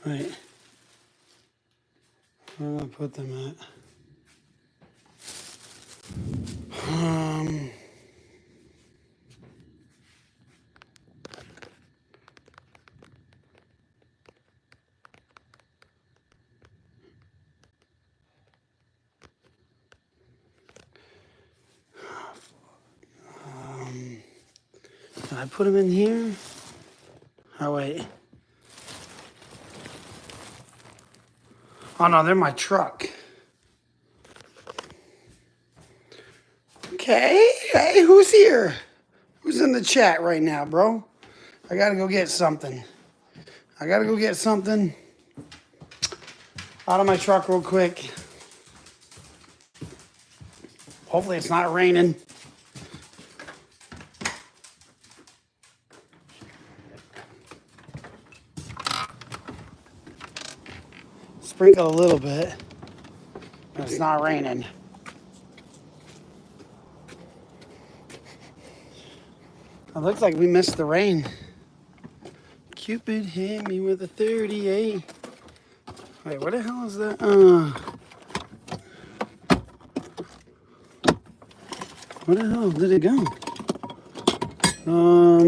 Wait. Where did I put them at? Did I put them in here? Oh, wait. Oh, no, they're my truck. Okay. Hey, who's here? Who's in the chat right now, bro? I gotta go get something. Out of my truck real quick. Hopefully it's not raining. Sprinkle a little bit, but it's not raining. It looks like we missed the rain. Cupid hit me with a 38. Wait, what the hell is that? Where the hell did it go? Oh,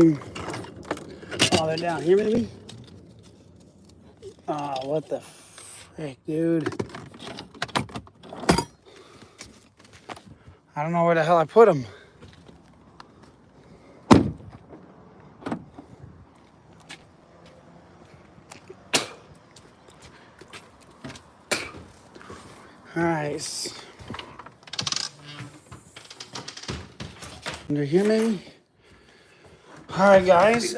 they're down here maybe? Oh, what the frick, dude. I don't know where the hell I put them. All right. Under here maybe? All right, guys.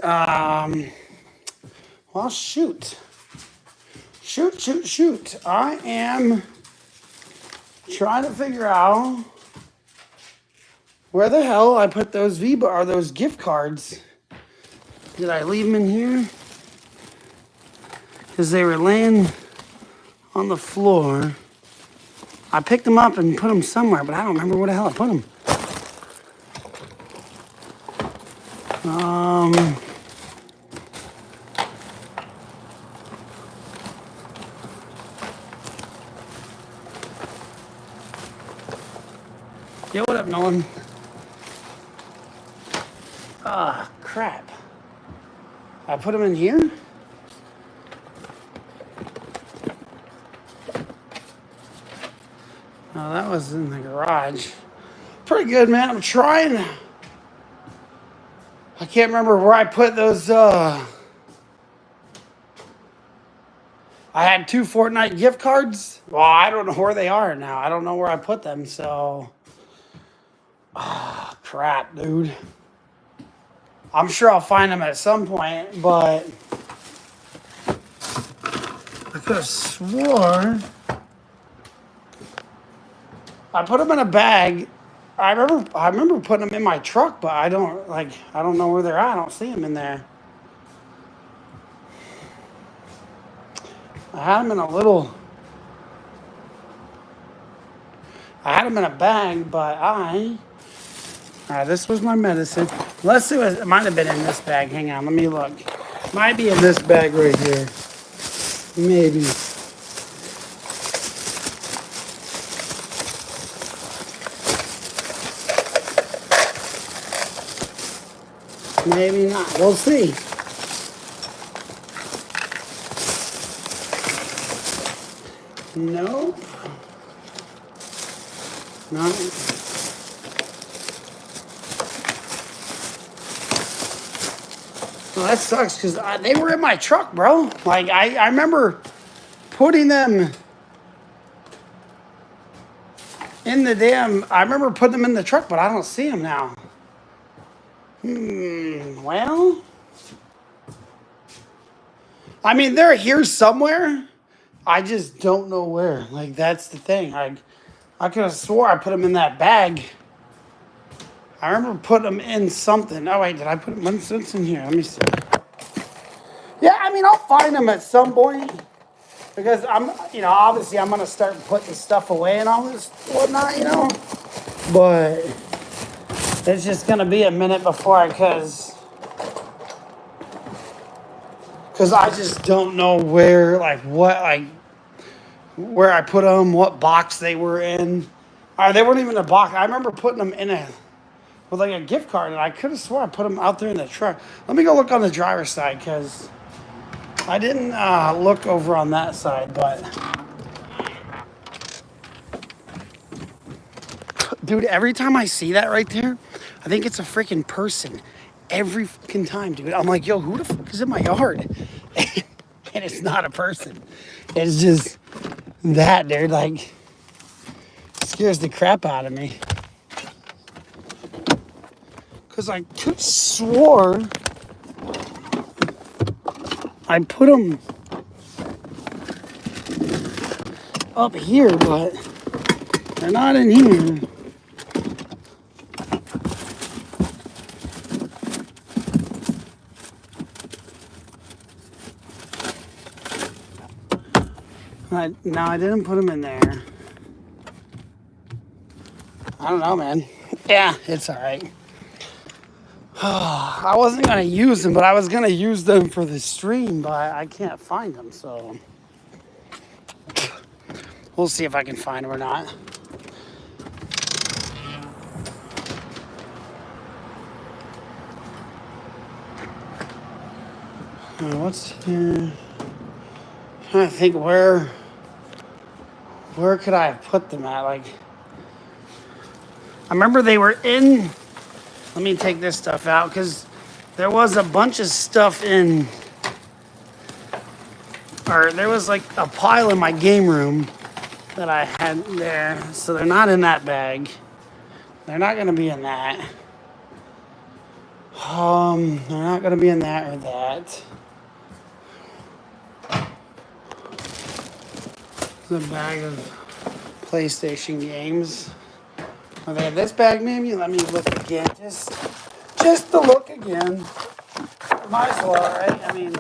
Well, shoot. I am trying to figure out where the hell I put those those gift cards. Did I leave them in here? Because they were laying on the floor. I picked them up and put them somewhere, but I don't remember where the hell I put them. Yeah, what up, Nolan? Ah, crap. I put them in here? Oh, that was in the garage. Pretty good, man. I'm trying. I can't remember where I put those, I had 2 Fortnite gift cards. Well, I don't know where they are now. I don't know where I put them, so. Ah, crap, dude. I'm sure I'll find them at some point, but I could have swore I put them in a bag. I remember putting them in my truck, but I don't know where they're at. I don't see them in there. I had them in a bag, but all right, this was my medicine. Let's see it might have been in this bag. Hang on, let me look. Might be in this bag right here. Maybe. Maybe not. We'll see. Nope. Not. Well, that sucks because they were in my truck, bro. Like, I remember putting them in the I remember putting them in the truck, but I don't see them now. Well, I mean, they're here somewhere. I just don't know where. Like, that's the thing. I could have swore I put them in that bag. I remember putting them in something. Oh, wait, did I put them what's in here? Let me see. Yeah, I mean, I'll find them at some point. Because obviously I'm going to start putting stuff away and all this whatnot, But it's just going to be a minute before because Because I just don't know where, like, what, like, where I put them, what box they were in. They weren't even in a box. I remember putting them in with like a gift card, and I could have swore I put them out there in the truck. Let me go look on the driver's side, because I didn't look over on that side, but dude, every time I see that right there, I think it's a freaking person. Every freaking time, dude. I'm like, yo, who the fuck is in my yard? And it's not a person. It's just that, dude. Like, scares the crap out of me. Because I could swore I put them up here, but they're not in here. No, I didn't put them in there. I don't know, man. Yeah, it's all right. I wasn't going to use them, but I was going to use them for the stream, but I can't find them, so we'll see if I can find them or not. What's here? I'm trying to think where could I have put them at? Like, I remember they were in. Let me take this stuff out, because there was a bunch of stuff in, or there was like a pile in my game room that I had there. So they're not in that bag. They're not going to be in that. They're not going to be in that or that. The bag of PlayStation games. Are they in this bag, maybe? Let me look again. Just to look again. Might as well, right? I mean,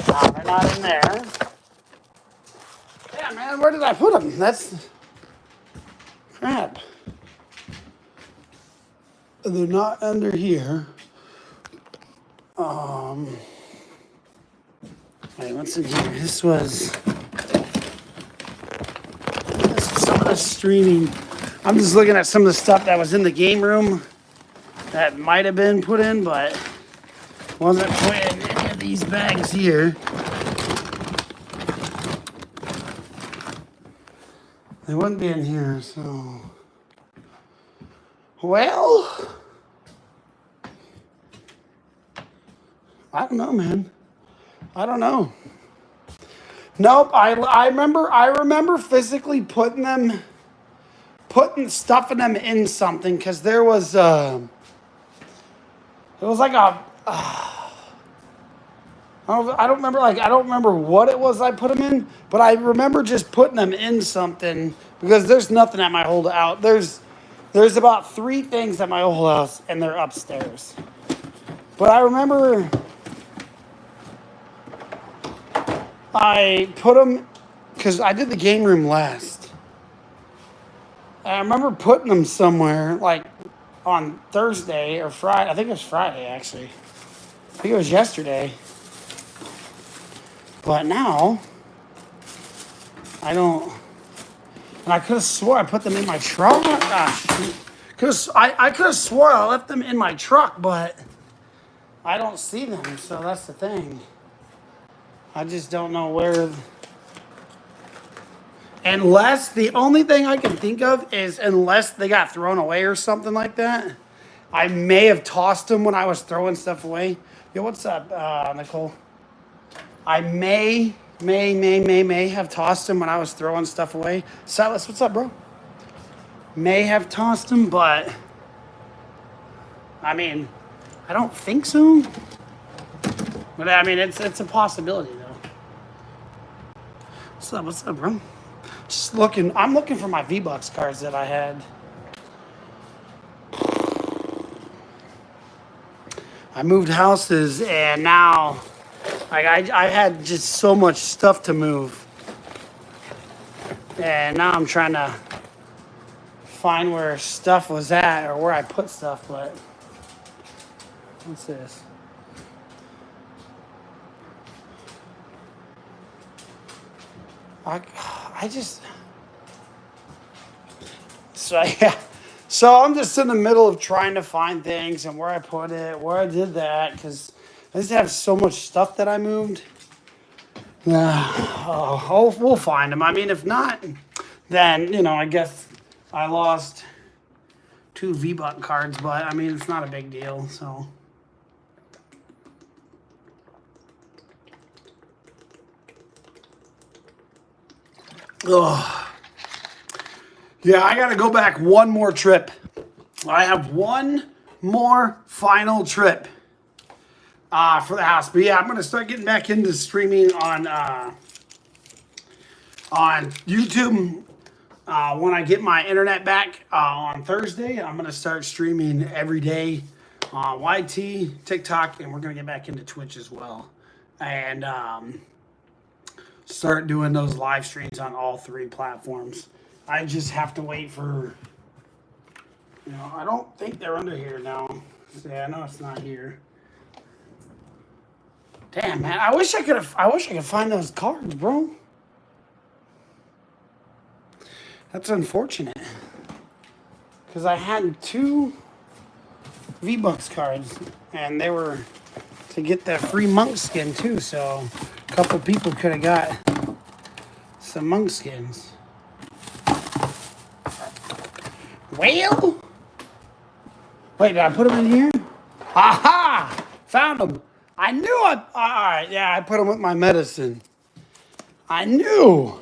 no, they're not in there. Yeah, man, where did I put them? That's crap. They're not under here. Wait, what's in here? This was some of the streaming. I'm just looking at some of the stuff that was in the game room that might have been put in, but wasn't put in any of these bags here. They wouldn't be in here, so. Well, I don't know, man. I don't know. Nope. I remember physically putting stuffing them in something, because there was it was like a I don't remember what it was I put them in, but I remember just putting them in something, because there's nothing at my old house. There's about 3 things at my old house, and they're upstairs. But I remember I put them, because I did the game room last. And I remember putting them somewhere, like on Thursday or Friday. I think it was Friday, actually. I think it was yesterday. But now, I don't. And I could have swore I put them in my truck. Because I could have swore I left them in my truck, but I don't see them. So that's the thing. I just don't know where. Unless, the only thing I can think of is unless they got thrown away or something like that. I may have tossed them when I was throwing stuff away. Yo, what's up, Nicole? I may have tossed them when I was throwing stuff away. Silas, what's up, bro? May have tossed them, but I mean, I don't think so. But I mean, it's a possibility, though. What's up, bro? Just looking. I'm looking for my V-Bucks cards that I had. I moved houses, and now, like, I had just so much stuff to move, and now I'm trying to find where stuff was at, or where I put stuff. But what's this? I, I just, so yeah. So I'm just in the middle of trying to find things and where I put it, where I did that, because I just have so much stuff that I moved. We'll find them. I mean, if not, then, I guess I lost 2 V-Buck cards, but I mean, it's not a big deal, so. Ugh. Yeah, I gotta go back one more trip. I have one more final trip for the house. But yeah, I'm gonna start getting back into streaming on YouTube. When I get my internet back on Thursday, I'm gonna start streaming every day on YT, TikTok, and we're gonna get back into Twitch as well, and start doing those live streams on all 3 platforms. I just have to wait for. I don't think they're under here now. Yeah, I know it's not here. Damn, man, I wish I could find those cards, bro. That's unfortunate. Because I had 2 V-Bucks cards, and they were to get that free monk skin too, so a couple people could have got some monk skins. Well, wait, did I put them in here? Aha! Found them. I knew it. All right, yeah, I put them with my medicine. I knew.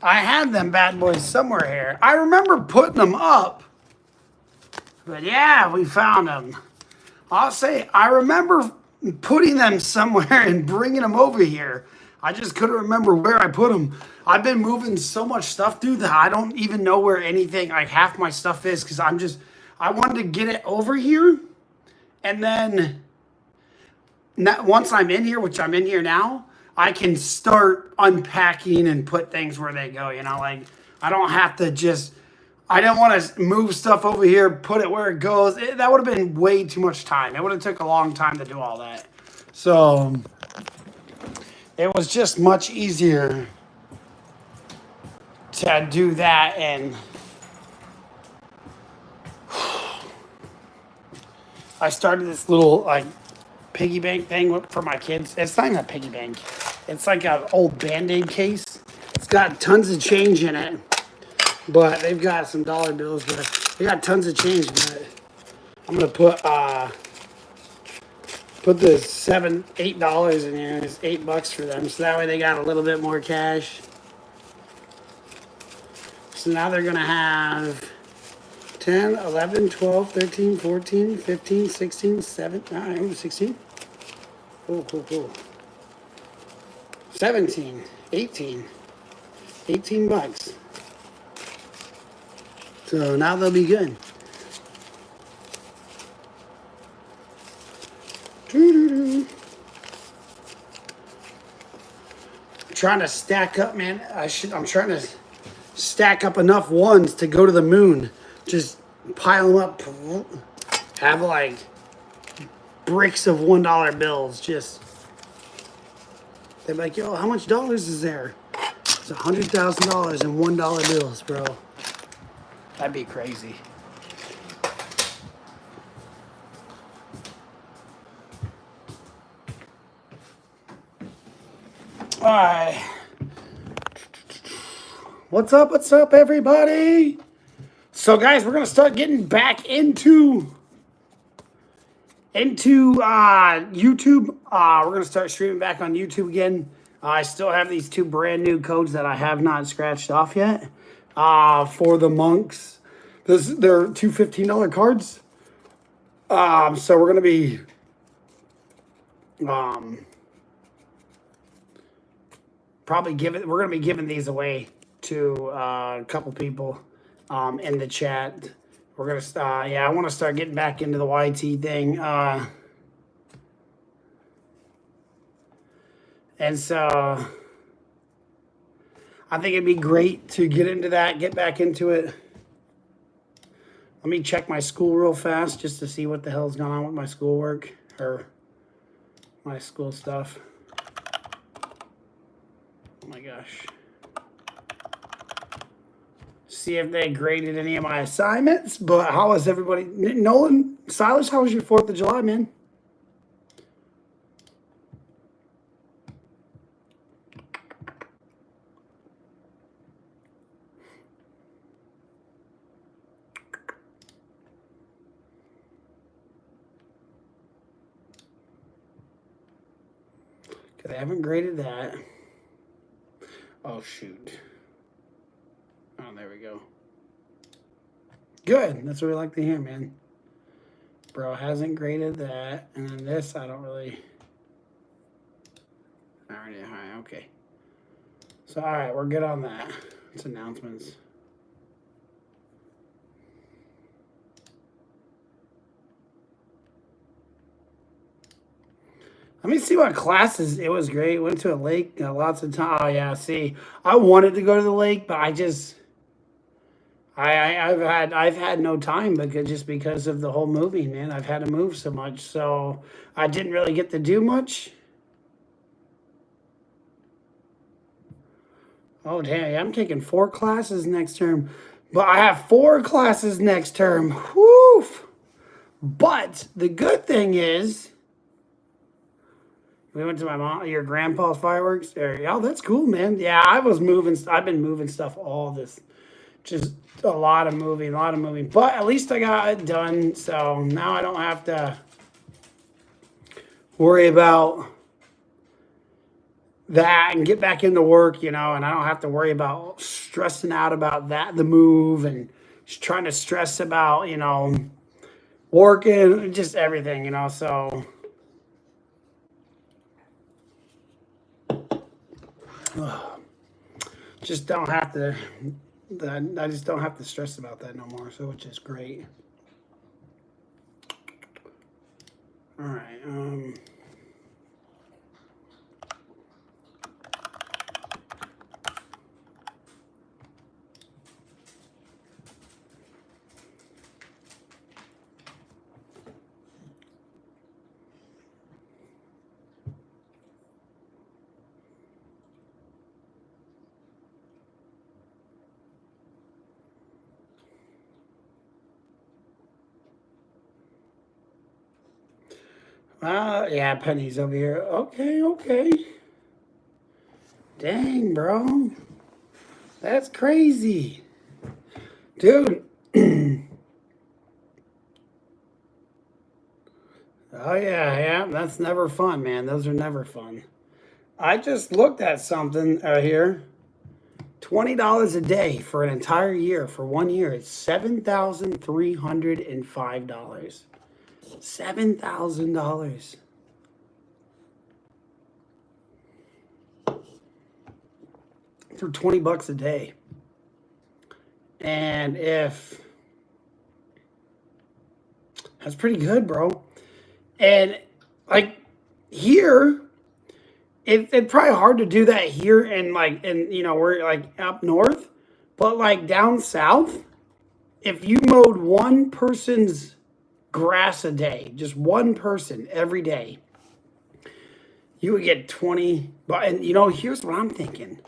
I had them bad boys somewhere here. I remember putting them up. But yeah, we found them. I'll say, I remember putting them somewhere and bringing them over here. I just couldn't remember where I put them. I've been moving so much stuff, dude, that I don't even know where anything, like half my stuff is, because I wanted to get it over here. And then once I'm in here, which I'm in here now, I can start unpacking and put things where they go, like I don't have to just, I don't want to move stuff over here, put it where it goes. That would have been way too much time. It would have took a long time to do all that. So it was just much easier to do that. And I started this little like piggy bank thing for my kids. It's not even a piggy bank. It's like an old Band-Aid case. It's got tons of change in it, but they've got some dollar bills, but they got tons of change. But I'm gonna put the $8 in here. It's $8 for them, so that way they got a little bit more cash. So now they're gonna have 10, 11, 12, 13, 14, 15, 16, 17, 16. Cool. 17, 18. $18. So now they'll be good. I'm trying to stack up, man. I'm trying to stack up enough ones to go to the moon. Just pile them up. Have like bricks of $1 bills. Just they're like, yo, how much dollars is there? It's $100,000 in $1 bills, bro. That'd be crazy. All right. What's up, everybody? So, guys, we're gonna start getting back into YouTube. We're gonna start streaming back on YouTube again. I still have these 2 brand new codes that I have not scratched off yet for the monks. They're 2 $15 cards. So we're gonna be we're gonna be giving these away to a couple people in the chat. We're gonna I want to start getting back into the YT thing. And so I think it'd be great to get into that, get back into it. Let me check my school real fast just to see what the hell's going on with my schoolwork or my school stuff. Oh my my gosh. See if they graded any of my assignments. But how was everybody? Nolan, Silas, how was your 4th of July, man? Because I haven't graded that. Oh, shoot. Oh, there we go. Good. That's what we like to hear, man. Bro hasn't graded that. And then this, I don't really... Alright, okay. So, all right, we're good on that. It's announcements. Let me see what classes. It was great. Went to a lake lots of time. Oh yeah, see, I wanted to go to the lake, but I just, I've had no time because of the whole moving, man. I've had to move so much, so I didn't really get to do much. Oh damn, I'm taking 4 classes next term, but I have 4 classes next term. Whoo! But the good thing is. We went to your grandpa's fireworks. Oh, that's cool, man. Yeah, I've been moving stuff all this. Just a lot of moving. But at least I got it done. So now I don't have to worry about that and get back into work, and I don't have to worry about stressing out about the move, and just trying to stress about, working, just everything, so... Just don't have to. I just don't have to stress about that no more. So which is great. All right. Yeah, Penny's over here. Okay. Dang, bro. That's crazy. Dude. Oh, yeah. That's never fun, man. Those are never fun. I just looked at something here. $20 a day for an entire year, for 1 year. It's $7,305. $7,000 for $20 a day. And that's pretty good, bro. And like here, it's probably hard to do that here and we're like up north, but like down south, if you mowed one person's grass a day, just one person every day, you would get 20. But here's what I'm thinking.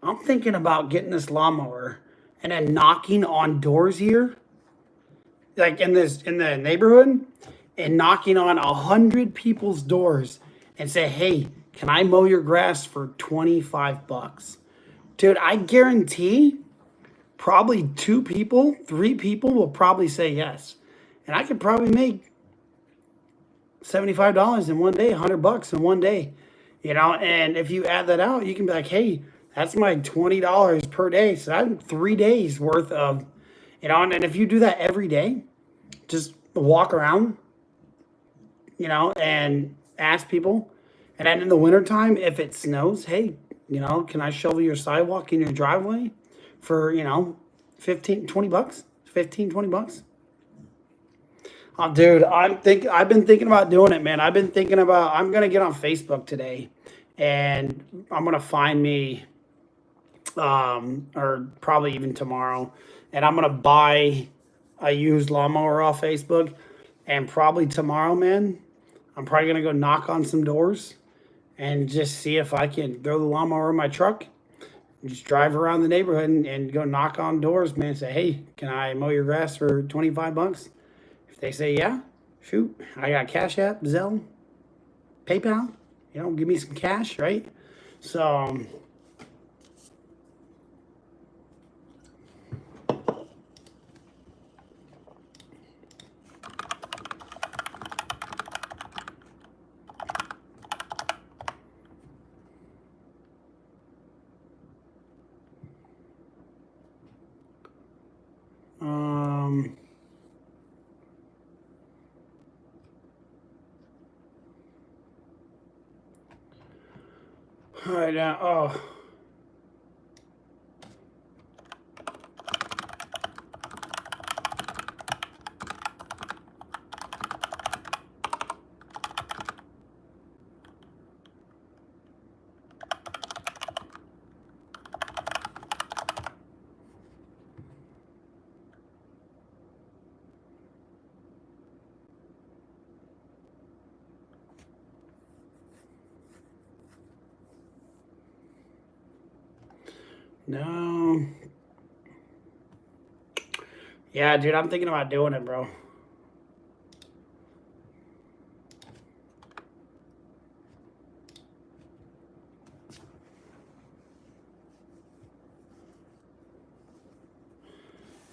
I'm thinking about getting this lawnmower and then knocking on doors here, like in the neighborhood, and knocking on 100 people's doors and say, hey, can I mow your grass for $25? Dude, I guarantee probably 2 people, 3 people will probably say yes. And I could probably make $75 in one day, $100 in one day, and if you add that out, you can be like, hey, that's my $20 per day. So that's 3 days worth of, and if you do that every day, just walk around, and ask people. And then in the wintertime, if it snows, hey, can I shovel your sidewalk in your driveway for, $15, $20, $15, $20? Oh, dude, I've been thinking about doing it, man. I'm going to get on Facebook today, and I'm going to find me, or probably even tomorrow, and I'm going to buy a used lawnmower off Facebook, and probably tomorrow, man, I'm probably going to go knock on some doors and just see if I can throw the lawnmower in my truck You just drive around the neighborhood and go knock on doors, man. Say, hey, can I mow your grass for 25 bucks? If they say, yeah, shoot, I got Cash App, Zelle, PayPal, give me some cash, right? So, um, all right, now, oh. No. Yeah, dude, I'm thinking about doing it, bro.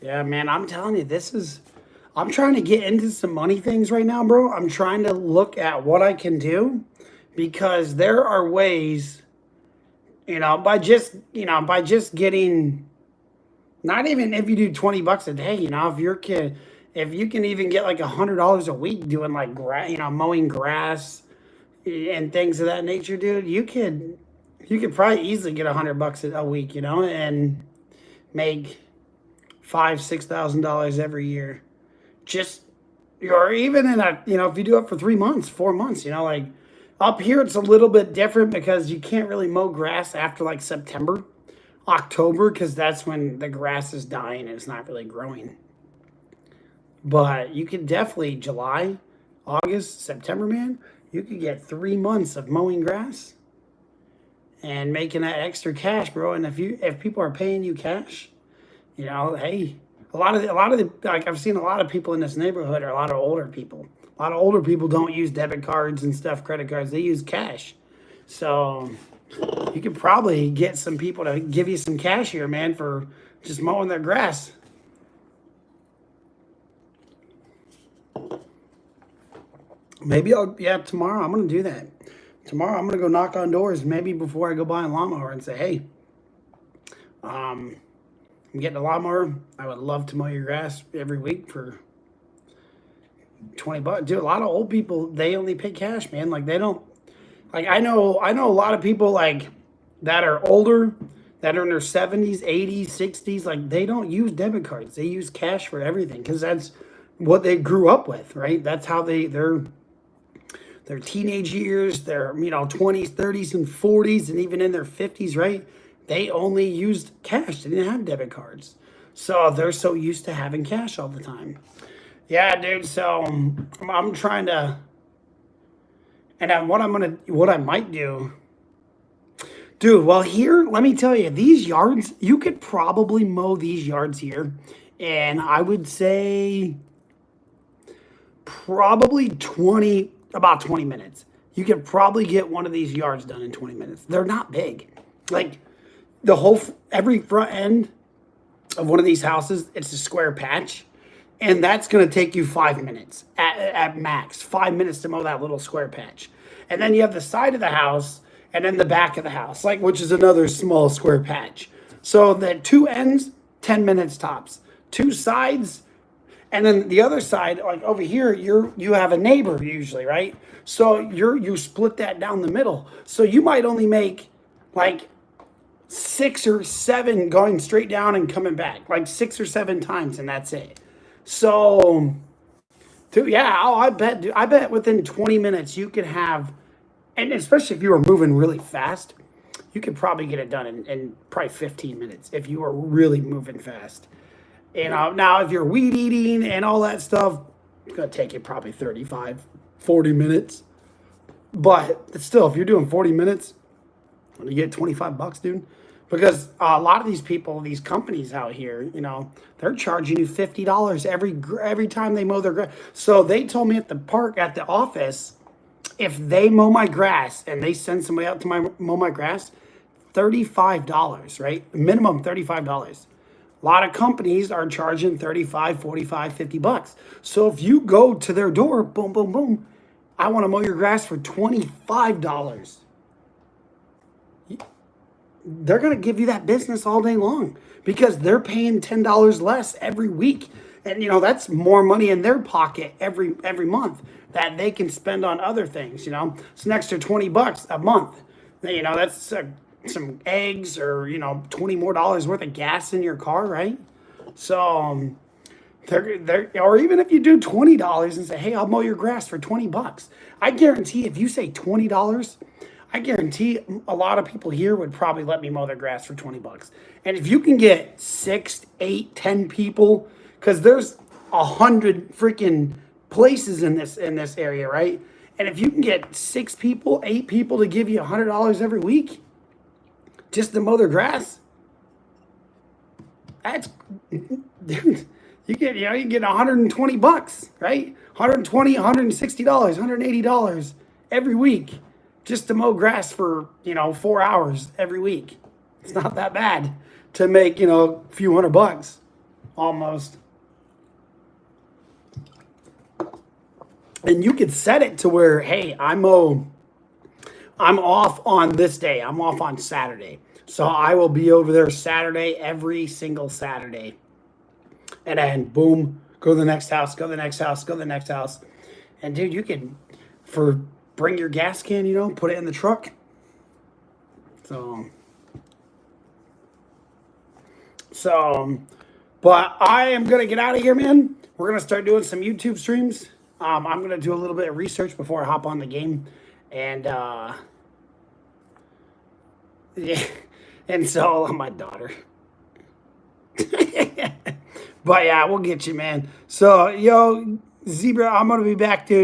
Yeah, man, I'm telling you, I'm trying to get into some money things right now, bro. I'm trying to look at what I can do because there are ways, by just getting, not even if you do 20 bucks a day, if you can even get like $100 a week doing like, mowing grass and things of that nature, dude, you could probably easily get $100 a week, and make $5,000-6,000 every year. Just or even in if you do it for 3 months, 4 months, like up here it's a little bit different because you can't really mow grass after like September, October, because that's when the grass is dying and it's not really growing. But you could definitely July, August, September, man. You could get 3 months of mowing grass and making that extra cash, bro. And if people are paying you cash, hey, a lot of the like I've seen a lot of people in this neighborhood are a lot of older people. A lot of older people don't use debit cards and stuff, credit cards. They use cash. So you could probably get some people to give you some cash here, man, for just mowing their grass. Maybe tomorrow I'm gonna do that. Tomorrow I'm gonna go knock on doors, maybe before I go buy a lawnmower and say, hey, I'm getting a lawnmower. I would love to mow your grass every week for 20 bucks. Dude, a lot of old people, they only pay cash, man. Like they don't like I know a lot of people like that are older, that are in their 70s, 80s, 60s, like they don't use debit cards. They use cash for everything because that's what they grew up with, right? That's how their teenage years, their 20s, 30s, and 40s, and even in their 50s, right? They only used cash. They didn't have debit cards. So they're so used to having cash all the time. Yeah, dude. So I'm trying to, and what I might do, dude. Well, here, let me tell you, these yards, you could probably mow these yards here, and I would say probably about 20 minutes. You could probably get one of these yards done in 20 minutes. They're not big. Like every front end of one of these houses, it's a square patch. And that's going to take you 5 minutes at max, 5 minutes to mow that little square patch. And then you have the side of the house and then the back of the house, which is another small square patch. So the two ends, 10 minutes tops. Two sides, and then the other side, like over here, you have a neighbor usually, right? So you split that down the middle. So you might only make like 6 or 7 going straight down and coming back, like 6 or 7 times, and that's it. So, yeah, I bet within 20 minutes you could have, and especially if you were moving really fast, you could probably get it done in probably 15 minutes if you were really moving fast. Now if you're weed eating and all that stuff, it's gonna take you probably 35, 40 minutes. But still, if you're doing 40 minutes, you get 25 bucks, dude. Because a lot of these people, these companies out here, they're charging you $50 every time they mow their grass. So they told me at the park, at the office, if they mow my grass and they send somebody out to mow my grass, $35, right? Minimum $35. A lot of companies are charging 35, 45, $50. So if you go to their door, boom, boom, boom, I want to mow your grass for $25. They're going to give you that business all day long because they're paying $10 less every week. And that's more money in their pocket every month that they can spend on other things. It's an extra $20 a month. That's some eggs or $20 more worth of gas in your car, right? So they're or even if you do $20 and say, hey, I'll mow your grass for $20, I guarantee if you say $20, I guarantee a lot of people here would probably let me mow their grass for $20. And if you can get 6, 8, 10 people, because there's 100 freaking places in this area, right? And if you can get 6 people, 8 people to give you $100 every week just to mow their grass, that's dude, you get $120, right? $120, $160, $180 every week just to mow grass for 4 hours every week. It's not that bad to make a few $100 almost. And you could set it to where, hey, I'm off on this day. I'm off on Saturday. So I will be over there Saturday, every single Saturday. And then boom, go to the next house, go to the next house, go to the next house. And dude, you can bring your gas can, put it in the truck. But I am going to get out of here, man. We're going to start doing some YouTube streams. I'm going to do a little bit of research before I hop on the game. And, yeah. And so, my daughter. But yeah, we'll get you, man. So, yo, Zebra, I'm going to be back, dude.